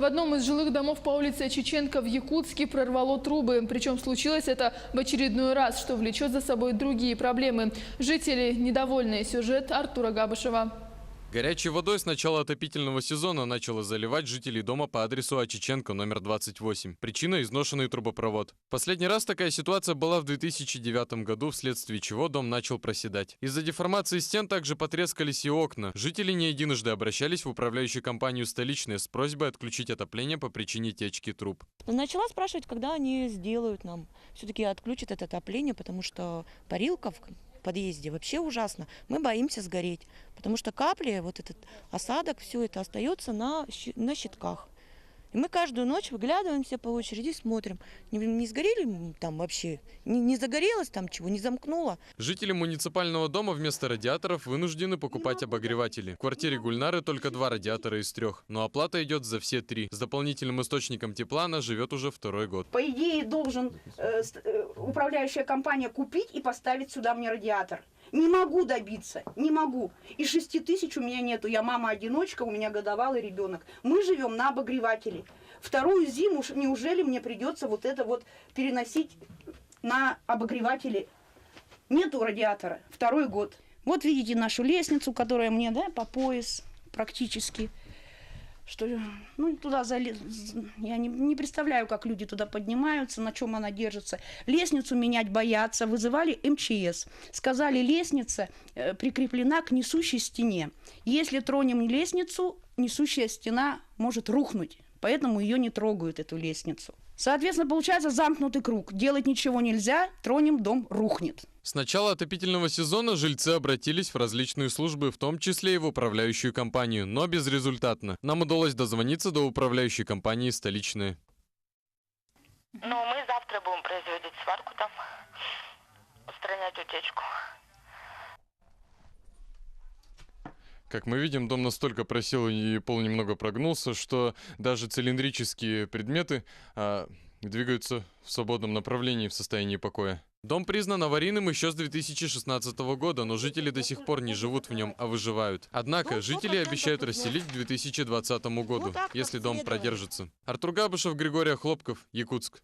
В одном из жилых домов по улице Чеченко в Якутске прорвало трубы. Причем случилось это в очередной раз, что влечет за собой другие проблемы. Жители недовольны. Сюжет Артура Габышева. Горячей водой с начала отопительного сезона начало заливать жителей дома по адресу Очеченко, номер 28. Причина – изношенный трубопровод. Последний раз такая ситуация была в 2009 году, вследствие чего дом начал проседать. Из-за деформации стен также потрескались и окна. Жители не единожды обращались в управляющую компанию «Столичная» с просьбой отключить отопление по причине течки труб. Начала спрашивать, когда они сделают нам. Все-таки отключат это отопление, потому что парилка в подъезде вообще ужасно. Мы боимся сгореть, потому что капли, вот этот осадок, все это остается на щитках. И мы каждую ночь выглядываемся по очереди, смотрим, не сгорели там вообще, не загорелось там чего, не замкнуло. Жители муниципального дома вместо радиаторов вынуждены покупать обогреватели. В квартире Гульнары только 2 радиатора из 3, но оплата идет за все 3. С дополнительным источником тепла она живет уже 2-й год. По идее, должен управляющая компания купить и поставить сюда мне радиатор. Не могу добиться, не могу. И 6 тысяч у меня нету. Я мама-одиночка, у меня годовалый ребенок. Мы живем на обогревателе. Вторую зиму неужели мне придется вот это вот переносить на обогревателе? Нету радиатора. 2-й год. Вот видите нашу лестницу, которая мне, да, по пояс практически. Что, ну, туда я не представляю, как люди туда поднимаются, на чем она держится. Лестницу менять боятся, вызывали МЧС. Сказали, лестница прикреплена к несущей стене. Если тронем лестницу, несущая стена может рухнуть. Поэтому ее не трогают, эту лестницу. Соответственно, получается замкнутый круг. Делать ничего нельзя, тронем, дом рухнет. С начала отопительного сезона жильцы обратились в различные службы, в том числе и в управляющую компанию, но безрезультатно. Нам удалось дозвониться до управляющей компании «Столичная». Ну, мы завтра будем производить сварку там, устранять утечку. Как мы видим, дом настолько просел и пол немного прогнулся, что даже цилиндрические предметы двигаются в свободном направлении в состоянии покоя. Дом признан аварийным еще с 2016 года, но жители до сих пор не живут в нем, а выживают. Однако жители обещают расселить к 2020 году, если дом продержится. Артур Габышев, Григорий Хлопков, Якутск.